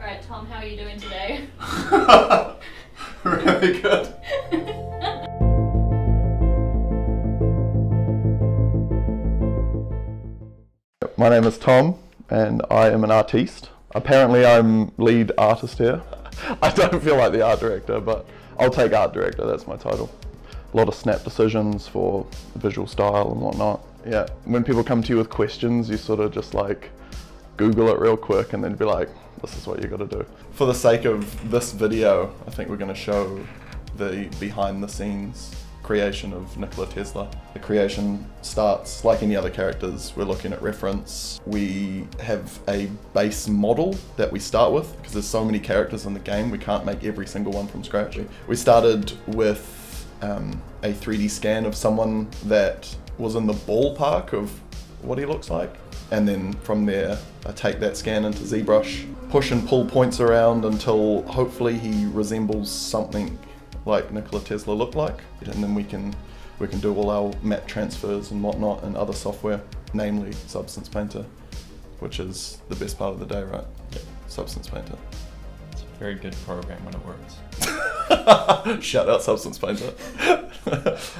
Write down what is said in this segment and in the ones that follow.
Alright, Tom, how are you doing today? Really good. My name is Tom, and I am an artiste. Apparently I'm lead artist here. I don't feel like the art director, but I'll take art director, that's my title. A lot of snap decisions for visual style and whatnot. Yeah, when people come to you with questions, you sort of just like Google it real quick and then be like, this is what you gotta do. For the sake of this video, I think we're gonna show the behind the scenes creation of Nikola Tesla. The creation starts like any other characters. We're looking at reference. We have a base model that we start with because there's so many characters in the game, we can't make every single one from scratch. We started with a 3D scan of someone that was in the ballpark of what he looks like. And then from there, I take that scan into ZBrush, push and pull points around until hopefully he resembles something like Nikola Tesla looked like. And then we can do all our map transfers and whatnot and other software, namely Substance Painter, which is the best part of the day, right? Yep. Substance Painter. It's a very good program when it works. Shout out Substance Painter.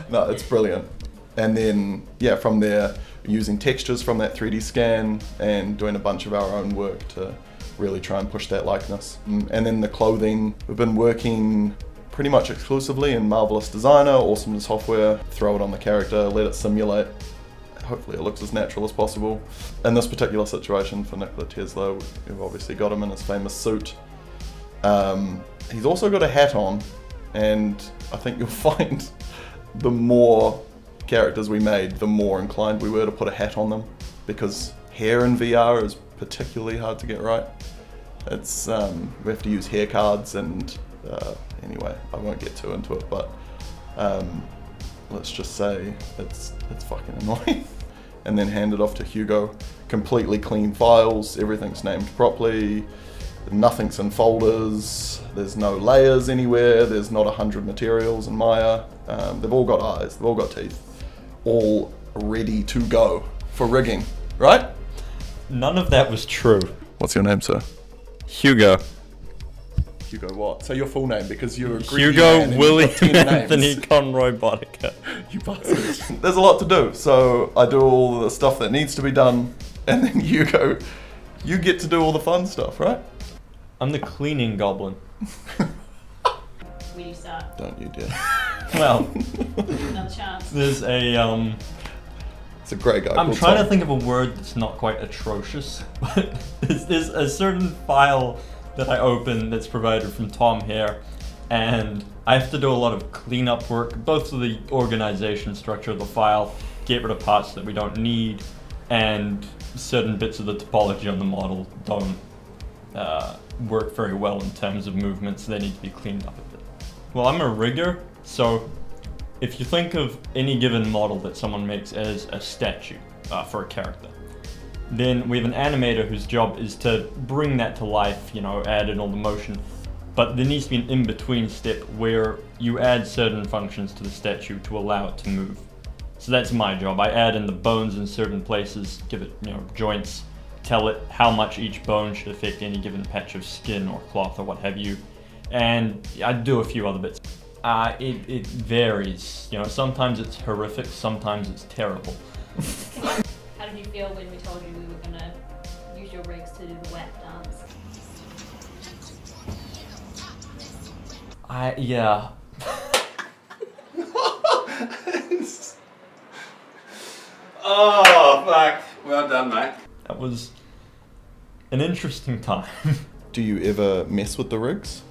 No, it's brilliant. And then, yeah, from there, using textures from that 3D scan and doing a bunch of our own work to really try and push that likeness. And then the clothing, we've been working pretty much exclusively in Marvelous Designer, awesome software, throw it on the character, let it simulate. Hopefully it looks as natural as possible. In this particular situation for Nikola Tesla, we've obviously got him in his famous suit. He's also got a hat on, and I think you'll find the more characters we made, the more inclined we were to put a hat on them, because hair in VR is particularly hard to get right. It's we have to use hair cards and anyway, I won't get too into it, but let's just say it's fucking annoying. And then hand it off to Hugo. Completely clean files, everything's named properly, nothing's in folders, there's no layers anywhere, there's not 100 materials in Maya. They've all got eyes, they've all got teeth, all ready to go for rigging, right? None of that was true. What's your name, sir? Hugo. Hugo what? Say your full name, because you're a greedy Hugo man and William you've got 10 Anthony names. Conroy Boddicker. You bastard. There's a lot to do, so I do all the stuff that needs to be done, and then Hugo, you get to do all the fun stuff, right? I'm the cleaning goblin. Where do you start? Don't you dare. Well, Another chance. there's a It's a great guy. I'm called trying Tom. to think of a word that's not quite atrocious, but there's a certain file that I open that's provided from Tom here, and I have to do a lot of cleanup work, both for the organization structure of the file, get rid of parts that we don't need, and certain bits of the topology on the model don't work very well in terms of movements, so they need to be cleaned up a bit. Well, I'm a rigger, so if you think of any given model that someone makes as a statue for a character, then we have an animator whose job is to bring that to life, you know, add in all the motion. But there needs to be an in-between step where you add certain functions to the statue to allow it to move. So that's my job. I add in the bones in certain places, give it, you know, joints, tell it how much each bone should affect any given patch of skin or cloth or what have you. And I do a few other bits. It varies. You know, sometimes it's horrific, sometimes it's terrible. How did you feel when we told you we were going to use your rigs to do the whack dance? Yeah. Oh, fuck. Well done, mate. That was an interesting time. Do you ever mess with the rigs?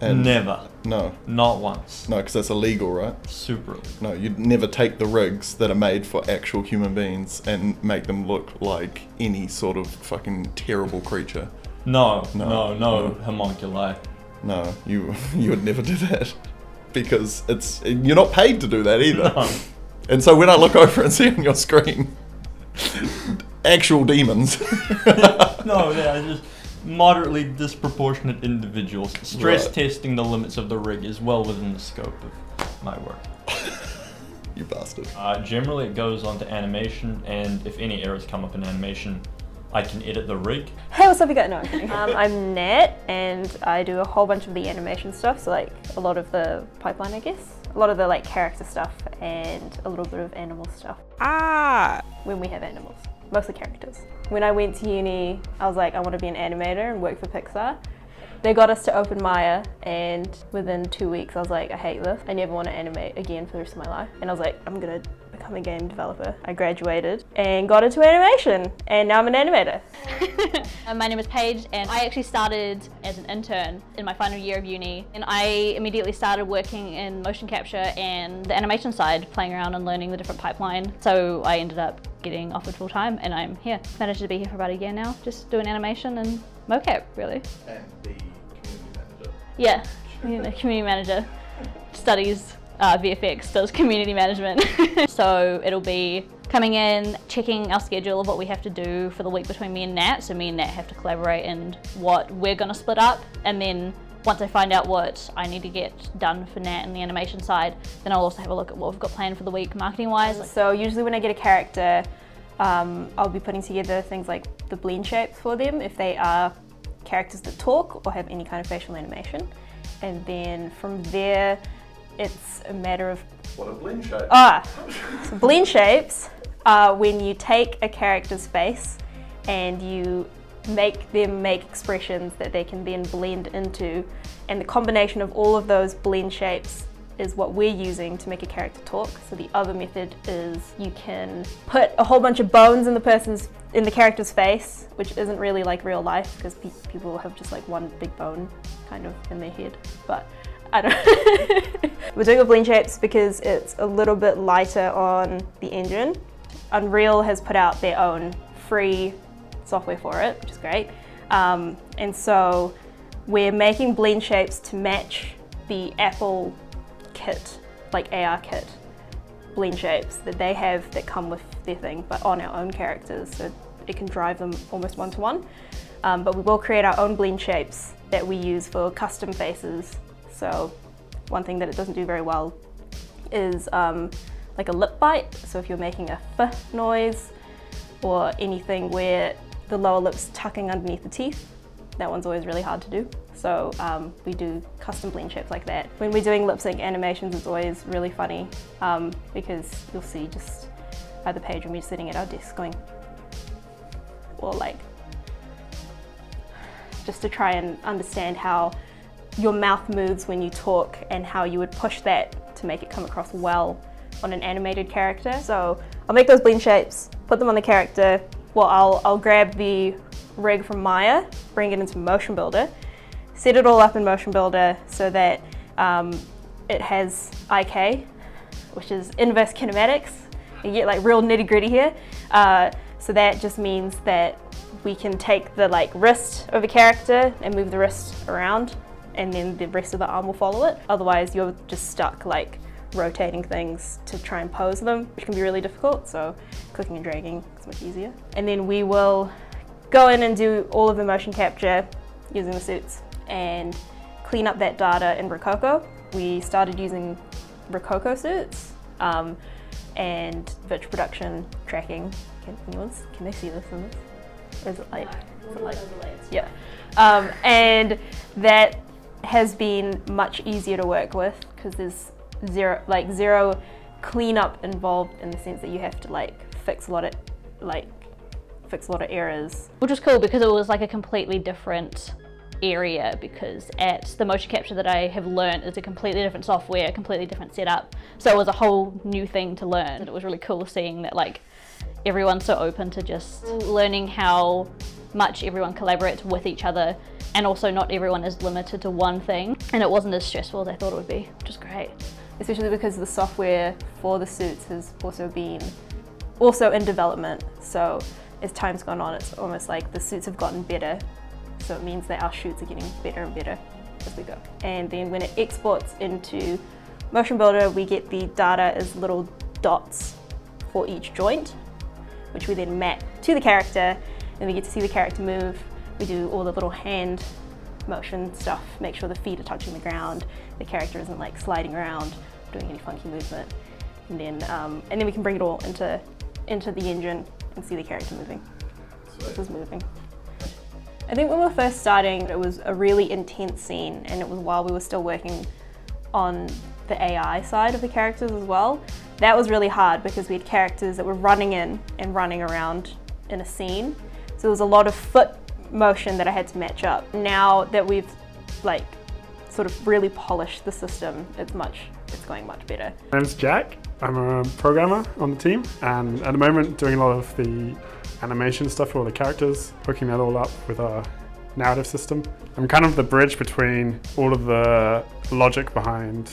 Never. No. Not once. No, because that's illegal, right? Super illegal. No, you'd never take the rigs that are made for actual human beings and make them look like any sort of fucking terrible creature. No No. homunculi. No, you would never do that. Because you're not paid to do that either. No. And so when I look over and see on your screen actual demons. No, yeah, just moderately disproportionate individuals. Stress Right. testing the limits of the rig is well within the scope of my work. You bastard. Generally it goes on to animation, and if any errors come up in animation, I can edit the rig. Hey, what's up, you guys? No, I'm kidding. I'm Nat, and I do a whole bunch of the animation stuff, so like a lot of the pipeline, I guess. A lot of the like character stuff and a little bit of animal stuff. When we have animals, mostly characters. When I went to uni, I was like, I want to be an animator and work for Pixar. They got us to open Maya, and within 2 weeks I was like, I hate this. I never want to animate again for the rest of my life. And I was like, I'm gonna become a game developer. I graduated and got into animation, and now I'm an animator. My name is Paige, and I actually started as an intern in my final year of uni, and I immediately started working in motion capture and the animation side, playing around and learning the different pipeline. So I ended up getting offered full time, and I'm here. Managed to be here for about a year now, just doing animation and mocap, really. And the community manager. Yeah, the community manager studies VFX, does community management. So it'll be coming in, checking our schedule of what we have to do for the week between me and Nat. So me and Nat have to collaborate and what we're gonna split up. And then once I find out what I need to get done for Nat and the animation side, then I'll also have a look at what we've got planned for the week marketing wise. So usually when I get a character, I'll be putting together things like the blend shapes for them if they are characters that talk or have any kind of facial animation. And then from there, it's a matter of... What a blend shape. So blend shapes are when you take a character's face and you make them make expressions that they can then blend into, and the combination of all of those blend shapes is what we're using to make a character talk. So the other method is you can put a whole bunch of bones in the character's face, which isn't really like real life because people have just like one big bone kind of in their head. But I don't. We're doing the blend shapes because it's a little bit lighter on the engine. Unreal has put out their own free software for it, which is great. And so we're making blend shapes to match the Apple kit, like AR kit blend shapes that they have that come with their thing, but on our own characters, so it can drive them almost one-to-one. But we will create our own blend shapes that we use for custom faces. So one thing that it doesn't do very well is like a lip bite. So if you're making a f noise or anything where the lower lip's tucking underneath the teeth, that one's always really hard to do. So we do custom blend shapes like that. When we're doing lip sync animations, it's always really funny because you'll see just either Paige or me sitting at our desk going, or like, just to try and understand how your mouth moves when you talk and how you would push that to make it come across well on an animated character. So I'll make those blend shapes, put them on the character. Well, I'll grab the rig from Maya, bring it into Motion Builder, set it all up in Motion Builder so that it has IK, which is inverse kinematics. You get like real nitty gritty here. So that just means that we can take the like wrist of a character and move the wrist around, and then the rest of the arm will follow it. Otherwise you're just stuck like rotating things to try and pose them, which can be really difficult. So clicking and dragging is much easier. And then we will go in and do all of the motion capture using the suits and clean up that data in Rococo. We started using Rococo suits and virtual production tracking. Can they see this in this? Or is it like, yeah. And that has been much easier to work with because there's zero cleanup involved, in the sense that you have to like fix a lot of errors. Which was cool because it was like a completely different area, because at the motion capture that I have learned is a completely different software, completely different setup. So it was a whole new thing to learn. And it was really cool seeing that like everyone's so open to just learning how much everyone collaborates with each other, and also not everyone is limited to one thing. And it wasn't as stressful as I thought it would be, which is great. Especially because the software for the suits has also been in development. So as time's gone on, it's almost like the suits have gotten better. So it means that our shoots are getting better and better as we go. And then when it exports into Motion Builder, we get the data as little dots for each joint, which we then map to the character, and we get to see the character move. We do all the little hand motion stuff, make sure the feet are touching the ground, the character isn't like sliding around, doing any funky movement. And then we can bring it all into the engine and see the character moving. This is moving. I think when we were first starting, it was a really intense scene, and it was while we were still working on the AI side of the characters as well. That was really hard because we had characters that were running in and running around in a scene. So there was a lot of foot motion that I had to match up. Now that we've like sort of really polished the system, it's going much better. My name's Jack. I'm a programmer on the team, and at the moment doing a lot of the animation stuff for all the characters, hooking that all up with our narrative system. I'm kind of the bridge between all of the logic behind...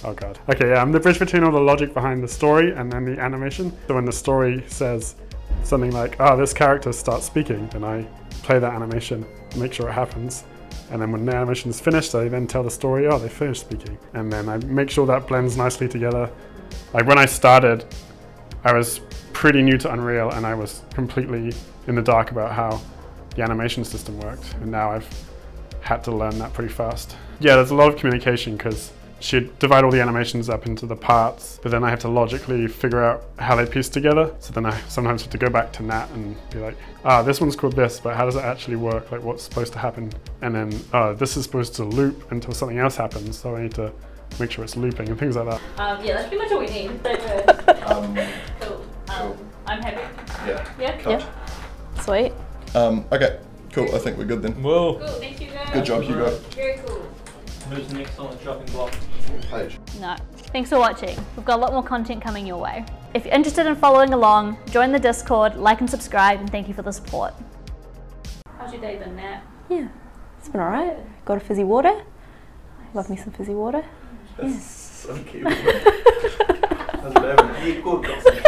Oh god. Okay, yeah, I'm the bridge between all the logic behind the story and then the animation. So when the story says something like, oh, this character starts speaking, then I play that animation, make sure it happens. And then when the animation is finished, I then tell the story, oh, they finished speaking. And then I make sure that blends nicely together. Like when I started, I was pretty new to Unreal and I was completely in the dark about how the animation system worked. And now I've had to learn that pretty fast. Yeah, there's a lot of communication because she'd divide all the animations up into the parts, but then I have to logically figure out how they piece together. So then I sometimes have to go back to Nat and be like, this one's called this, but how does it actually work? Like what's supposed to happen? And then, this is supposed to loop until something else happens, so I need to make sure it's looping and things like that. Yeah, that's pretty much all we need. Cool. I'm happy. Yeah. Yeah? Cut. Yeah. Sweet. Okay, cool. I think we're good then. Whoa. Cool, thank you guys. Good job, Hugo. Very cool. Who's next on the chopping block? Paige. No. Thanks for watching. We've got a lot more content coming your way. If you're interested in following along, join the Discord, like and subscribe, and thank you for the support. How's your day been, Nat? Yeah, it's been alright. Got a fizzy water. Love me some fizzy water. That's so cute. That's very good.